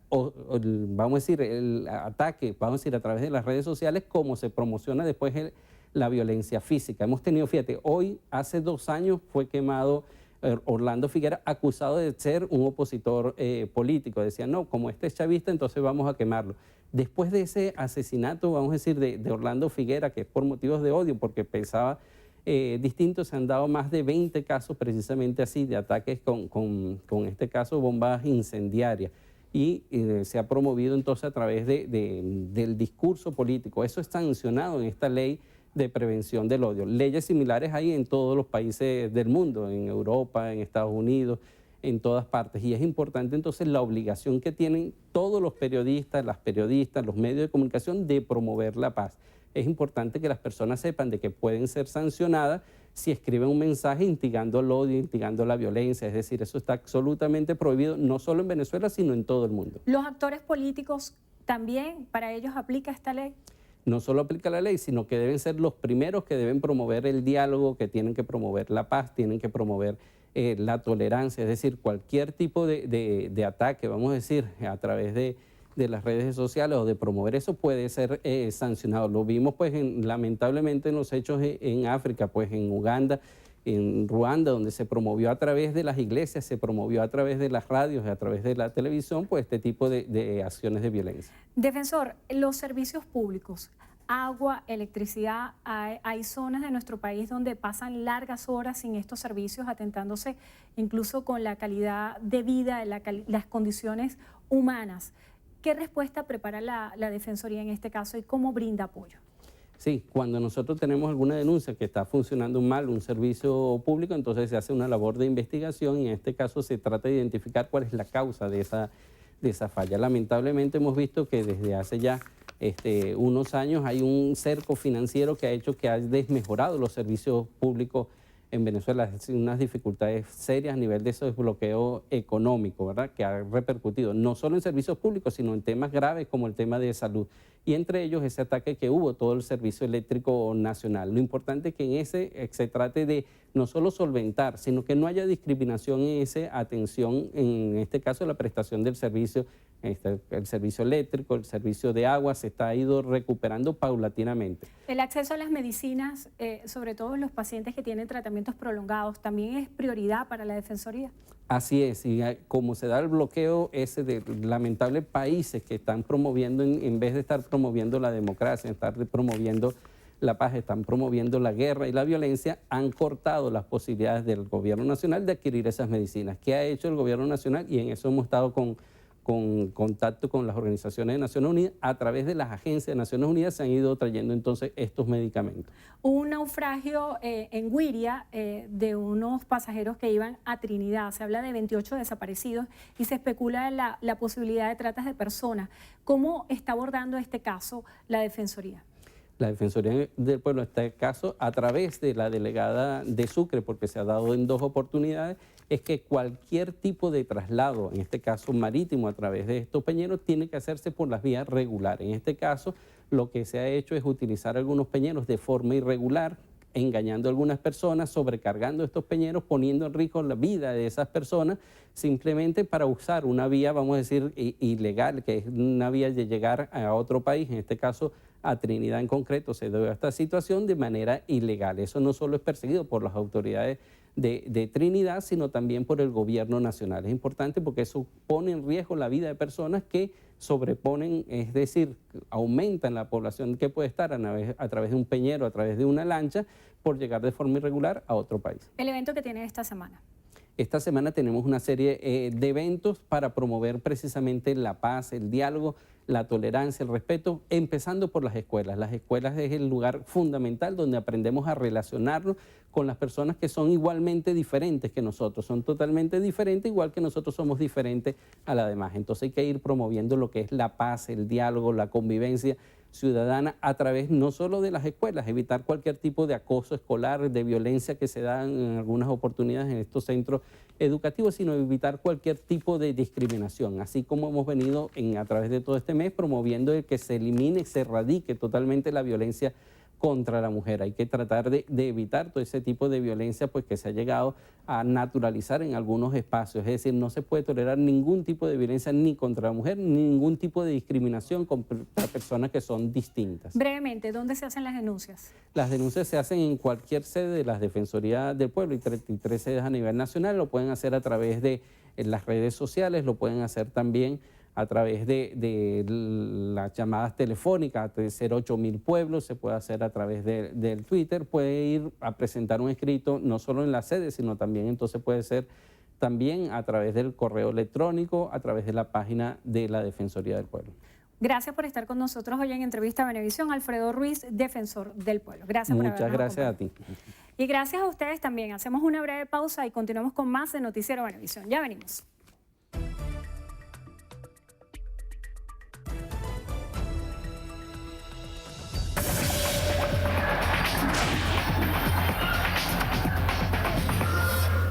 vamos a decir, el ataque, vamos a decir, a través de las redes sociales, cómo se promociona después la violencia física. Hemos tenido, fíjate, hoy, hace 2 años, fue quemado Orlando Figuera, acusado de ser un opositor político. Decían, no, como este es chavista, entonces vamos a quemarlo. Después de ese asesinato, vamos a decir, de Orlando Figuera, que es por motivos de odio, porque pensaba distinto, se han dado más de 20 casos precisamente así, de ataques con este caso, bombas incendiarias. Y se ha promovido entonces a través del discurso político. Eso es sancionado en esta ley de prevención del odio. Leyes similares hay en todos los países del mundo, en Europa, en Estados Unidos, en todas partes. Y es importante entonces la obligación que tienen todos los periodistas, los medios de comunicación de promover la paz. Es importante que las personas sepan de que pueden ser sancionadas si escriben un mensaje instigando el odio, instigando la violencia. Es decir, eso está absolutamente prohibido, no solo en Venezuela, sino en todo el mundo. ¿Los actores políticos también, para ellos aplica esta ley? No solo aplica la ley, sino que deben ser los primeros que deben promover el diálogo, que tienen que promover la paz, tienen que promover la tolerancia. Es decir, cualquier tipo de ataque, vamos a decir, a través de las redes sociales o de promover eso puede ser sancionado. Lo vimos pues lamentablemente en los hechos en África, pues en Uganda, en Ruanda, donde se promovió a través de las iglesias, se promovió a través de las radios, a través de la televisión, pues este tipo de acciones de violencia. Defensor, los servicios públicos, agua, electricidad, hay zonas de nuestro país donde pasan largas horas sin estos servicios, atentándose incluso con la calidad de vida, las condiciones humanas. ¿Qué respuesta prepara la Defensoría en este caso y cómo brinda apoyo? Sí, cuando nosotros tenemos alguna denuncia que está funcionando mal un servicio público, entonces se hace una labor de investigación y en este caso se trata de identificar cuál es la causa de esa falla. Lamentablemente hemos visto que desde hace ya unos años hay un cerco financiero que ha hecho que ha desmejorado los servicios públicos en Venezuela, unas dificultades serias a nivel de ese desbloqueo económico, ¿verdad?, que ha repercutido no solo en servicios públicos, sino en temas graves como el tema de salud. Y entre ellos ese ataque que hubo todo el servicio eléctrico nacional. Lo importante es que en ese se trate de no solo solventar, sino que no haya discriminación en esa atención, en este caso la prestación del servicio, el servicio eléctrico, el servicio de agua, se está ido recuperando paulatinamente. El acceso a las medicinas, sobre todo los pacientes que tienen tratamientos prolongados, ¿también es prioridad para la Defensoría? Así es, y como se da el bloqueo ese de lamentables países que están promoviendo, en vez de estar promoviendo la democracia, estar promoviendo la paz, están promoviendo la guerra y la violencia, han cortado las posibilidades del gobierno nacional de adquirir esas medicinas. ¿Qué ha hecho el gobierno nacional? Y en eso hemos estado con contacto con las organizaciones de Naciones Unidas, a través de las agencias de Naciones Unidas se han ido trayendo entonces estos medicamentos. Un naufragio en Güiria de unos pasajeros que iban a Trinidad, se habla de 28 desaparecidos y se especula la posibilidad de tratas de personas. ¿Cómo está abordando este caso la Defensoría? La Defensoría del Pueblo, en este caso, a través de la delegada de Sucre, porque se ha dado en 2 oportunidades, es que cualquier tipo de traslado, en este caso marítimo, a través de estos peñeros, tiene que hacerse por las vías regulares. En este caso, lo que se ha hecho es utilizar algunos peñeros de forma irregular, engañando a algunas personas, sobrecargando estos peñeros, poniendo en riesgo la vida de esas personas, simplemente para usar una vía, vamos a decir, ilegal, que es una vía de llegar a otro país, en este caso a Trinidad en concreto, se debe a esta situación de manera ilegal. Eso no solo es perseguido por las autoridades de Trinidad, sino también por el gobierno nacional. Es importante porque eso pone en riesgo la vida de personas que sobreponen, es decir, aumentan la población que puede estar a través de un peñero, a través de una lancha, por llegar de forma irregular a otro país. El evento que tiene esta semana. Esta semana tenemos una serie de eventos para promover precisamente la paz, el diálogo, la tolerancia, el respeto, empezando por las escuelas. Las escuelas es el lugar fundamental donde aprendemos a relacionarnos con las personas que son igualmente diferentes que nosotros, son totalmente diferentes, igual que nosotros somos diferentes a la demás. Entonces hay que ir promoviendo lo que es la paz, el diálogo, la convivencia ciudadana a través no solo de las escuelas, evitar cualquier tipo de acoso escolar, de violencia que se dan en algunas oportunidades en estos centros educativos, sino evitar cualquier tipo de discriminación, así como hemos venido a través de todo este mes promoviendo el que se elimine, se erradique totalmente la violencia contra la mujer. Hay que tratar de evitar todo ese tipo de violencia pues, que se ha llegado a naturalizar en algunos espacios. Es decir, no se puede tolerar ningún tipo de violencia ni contra la mujer, ni ningún tipo de discriminación contra personas que son distintas. Brevemente, ¿dónde se hacen las denuncias? Las denuncias se hacen en cualquier sede de las Defensorías del Pueblo y 33 sedes a nivel nacional. Lo pueden hacer a través de las redes sociales, lo pueden hacer también a través de las llamadas telefónicas de 08.000 pueblos, se puede hacer a través del Twitter, puede ir a presentar un escrito no solo en la sede, sino también entonces puede ser también a través del correo electrónico, a través de la página de la Defensoría del Pueblo. Gracias por estar con nosotros hoy en Entrevista a Venevisión, Alfredo Ruiz, defensor del pueblo. Gracias por habernos acompañado. Muchas gracias a ti. Y gracias a ustedes también. Hacemos una breve pausa y continuamos con más de Noticiero Venevisión. Ya venimos.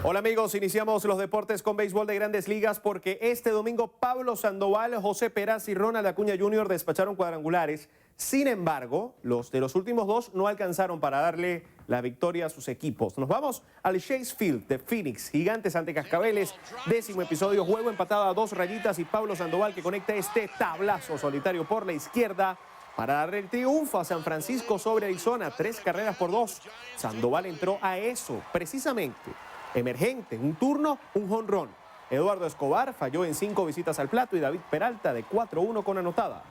Hola amigos, iniciamos los deportes con béisbol de Grandes Ligas porque este domingo Pablo Sandoval, José Peraz y Ronald Acuña Jr. despacharon cuadrangulares. Sin embargo, los de los últimos dos no alcanzaron para darle la victoria a sus equipos. Nos vamos al Chase Field de Phoenix, Gigantes ante Cascabeles, 10º episodio, juego empatado a 2 rayitas y Pablo Sandoval que conecta este tablazo solitario por la izquierda para darle el triunfo a San Francisco sobre Arizona, 3-2. Sandoval entró a eso, precisamente. Emergente, un turno, un jonrón. Eduardo Escobar falló en 5 visitas al plato y David Peralta de 4-1 con anotada.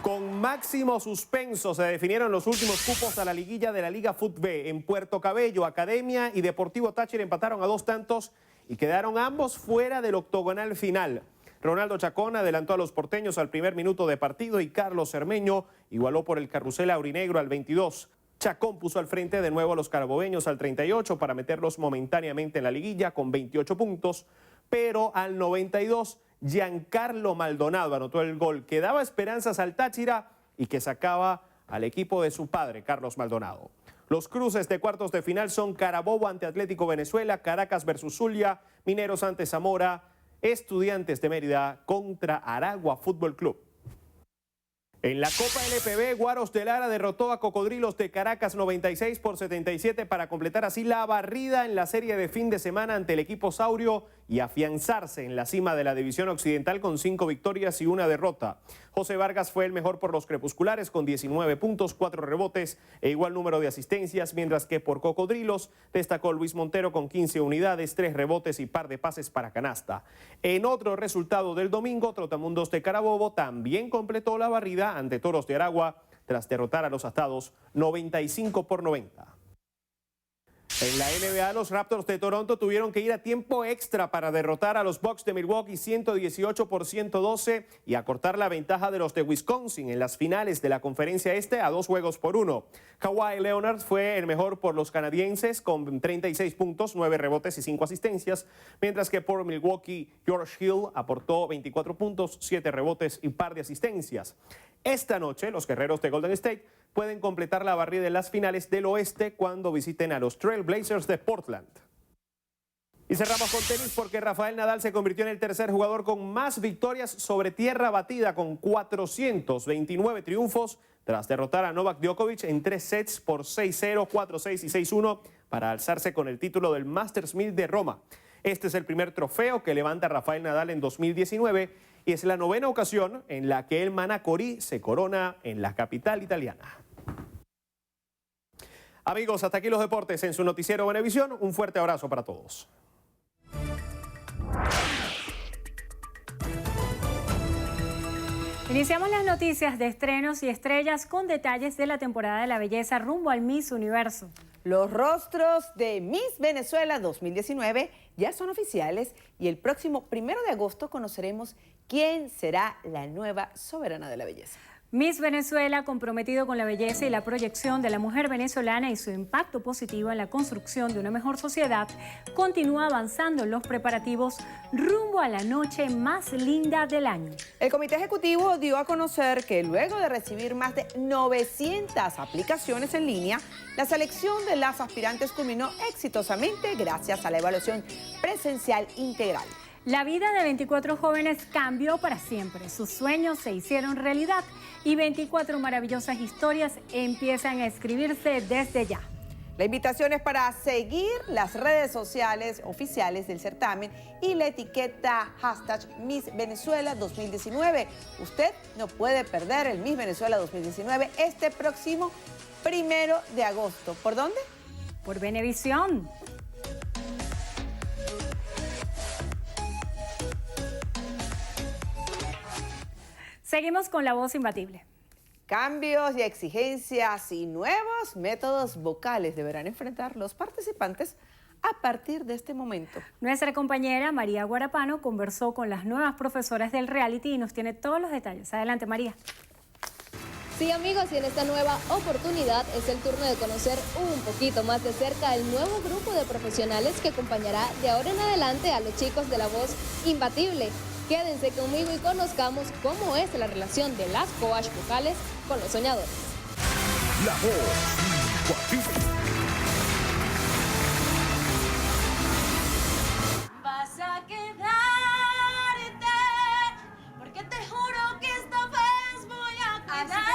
Con máximo suspenso se definieron los últimos cupos a la liguilla de la Liga Fut B. En Puerto Cabello, Academia y Deportivo Táchira empataron a 2 tantos y quedaron ambos fuera del octogonal final. Ronaldo Chacón adelantó a los porteños al primer minuto de partido y Carlos Cermeño igualó por el carrusel aurinegro al 22. Chacón puso al frente de nuevo a los carabobeños al 38 para meterlos momentáneamente en la liguilla con 28 puntos, pero al 92 Giancarlo Maldonado anotó el gol que daba esperanzas al Táchira y que sacaba al equipo de su padre, Carlos Maldonado. Los cruces de cuartos de final son Carabobo ante Atlético Venezuela, Caracas versus Zulia, Mineros ante Zamora, Estudiantes de Mérida contra Aragua Fútbol Club. En la Copa LPB, Guaros de Lara derrotó a Cocodrilos de Caracas 96-77 para completar así la barrida en la serie de fin de semana ante el equipo Saurio y afianzarse en la cima de la división occidental con 5 victorias y 1 derrota. José Vargas fue el mejor por los crepusculares con 19 puntos, 4 rebotes e igual número de asistencias, mientras que por Cocodrilos destacó Luis Montero con 15 unidades, 3 rebotes y par de pases para canasta. En otro resultado del domingo, Trotamundos de Carabobo también completó la barrida ante Toros de Aragua tras derrotar a los Astados 95-90. En la NBA, los Raptors de Toronto tuvieron que ir a tiempo extra para derrotar a los Bucks de Milwaukee 118-112 y acortar la ventaja de los de Wisconsin en las finales de la Conferencia Este a 2-1. Kawhi Leonard fue el mejor por los canadienses con 36 puntos, 9 rebotes y 5 asistencias, mientras que por Milwaukee, George Hill aportó 24 puntos, 7 rebotes y par de asistencias. Esta noche, los guerreros de Golden State pueden completar la barrida en las finales del oeste cuando visiten a los Trail Blazers de Portland. Y cerramos con tenis porque Rafael Nadal se convirtió en el tercer jugador con más victorias sobre tierra batida con 429 triunfos tras derrotar a Novak Djokovic en 3 sets por 6-0, 4-6 y 6-1 para alzarse con el título del Masters 1000 de Roma. Este es el primer trofeo que levanta Rafael Nadal en 2019 y es la 9ª ocasión en la que el Manacorí se corona en la capital italiana. Amigos, hasta aquí los deportes en su noticiero Venevisión. Un fuerte abrazo para todos. Iniciamos las noticias de estrenos y estrellas con detalles de la temporada de la belleza rumbo al Miss Universo. Los rostros de Miss Venezuela 2019 ya son oficiales y el próximo 1 de agosto conoceremos quién será la nueva soberana de la belleza. Miss Venezuela, comprometido con la belleza y la proyección de la mujer venezolana y su impacto positivo en la construcción de una mejor sociedad, continúa avanzando en los preparativos rumbo a la noche más linda del año. El comité ejecutivo dio a conocer que luego de recibir más de 900 aplicaciones en línea, la selección de las aspirantes culminó exitosamente gracias a la evaluación presencial integral. La vida de 24 jóvenes cambió para siempre. Sus sueños se hicieron realidad y 24 maravillosas historias empiezan a escribirse desde ya. La invitación es para seguir las redes sociales oficiales del certamen y la etiqueta #Miss Venezuela 2019. Usted no puede perder el Miss Venezuela 2019 este próximo 1 de agosto. ¿Por dónde? Por Venevisión. Seguimos con La Voz Imbatible. Cambios y exigencias y nuevos métodos vocales deberán enfrentar los participantes a partir de este momento. Nuestra compañera María Guarapano conversó con las nuevas profesoras del reality y nos tiene todos los detalles. Adelante, María. Sí, amigos, y en esta nueva oportunidad es el turno de conocer un poquito más de cerca el nuevo grupo de profesionales que acompañará de ahora en adelante a los chicos de La Voz Imbatible. Quédense conmigo y conozcamos cómo es la relación de las coach vocales con los soñadores. La Voz Imbatible. Vas a quedarte, porque te juro que esta vez voy a quedarte.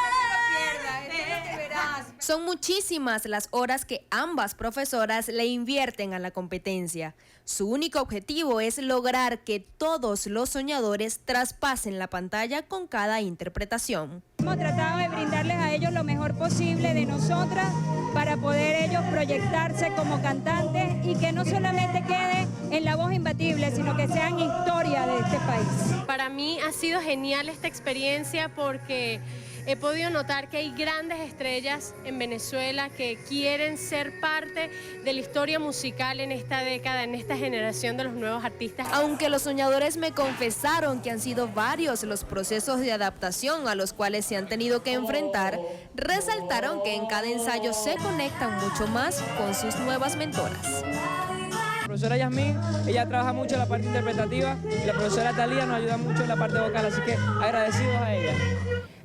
Son muchísimas las horas que ambas profesoras le invierten a la competencia. Su único objetivo es lograr que todos los soñadores traspasen la pantalla con cada interpretación. Hemos tratado de brindarles a ellos lo mejor posible de nosotras para poder ellos proyectarse como cantantes y que no solamente quede en La Voz Imbatible, sino que sean historia de este país. Para mí ha sido genial esta experiencia porque he podido notar que hay grandes estrellas en Venezuela que quieren ser parte de la historia musical en esta década, en esta generación de los nuevos artistas. Aunque los soñadores me confesaron que han sido varios los procesos de adaptación a los cuales se han tenido que enfrentar, resaltaron que en cada ensayo se conectan mucho más con sus nuevas mentoras. La profesora Yasmín, ella trabaja mucho en la parte interpretativa y la profesora Talía nos ayuda mucho en la parte vocal, así que agradecidos a ella.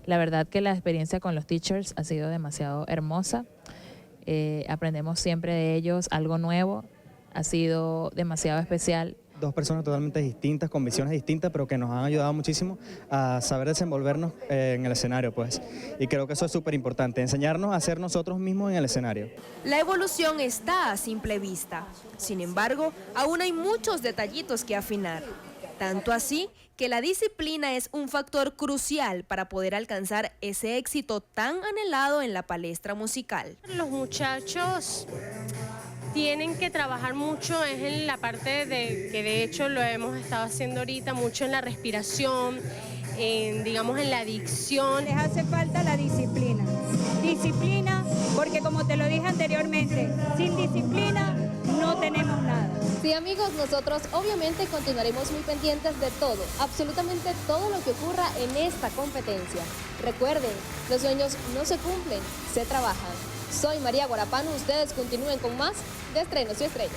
La verdad que la experiencia con los teachers ha sido demasiado hermosa. Aprendemos siempre de ellos algo nuevo. Ha sido demasiado especial. Dos personas totalmente distintas, con visiones distintas, pero que nos han ayudado muchísimo a saber desenvolvernos en el escenario, pues. Y creo que eso es súper importante, enseñarnos a ser nosotros mismos en el escenario. La evolución está a simple vista. Sin embargo, aún hay muchos detallitos que afinar. Tanto así que la disciplina es un factor crucial para poder alcanzar ese éxito tan anhelado en la palestra musical. Los muchachos tienen que trabajar mucho en la parte de que de hecho lo hemos estado haciendo ahorita, mucho en la respiración, digamos en la dicción. Les hace falta la disciplina. Disciplina, porque como te lo dije anteriormente, sin disciplina no tenemos nada. Sí, amigos, nosotros obviamente continuaremos muy pendientes de todo, absolutamente todo lo que ocurra en esta competencia. Recuerden, los sueños no se cumplen, se trabajan. Soy María Guarapano, ustedes continúen con más de Estrenos y Estrellas.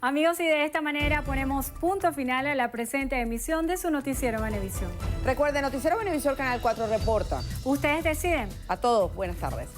Amigos, y de esta manera ponemos punto final a la presente emisión de su noticiero Venevisión. Recuerden, Noticiero Venevisión Canal 4 reporta. Ustedes deciden. A todos, buenas tardes.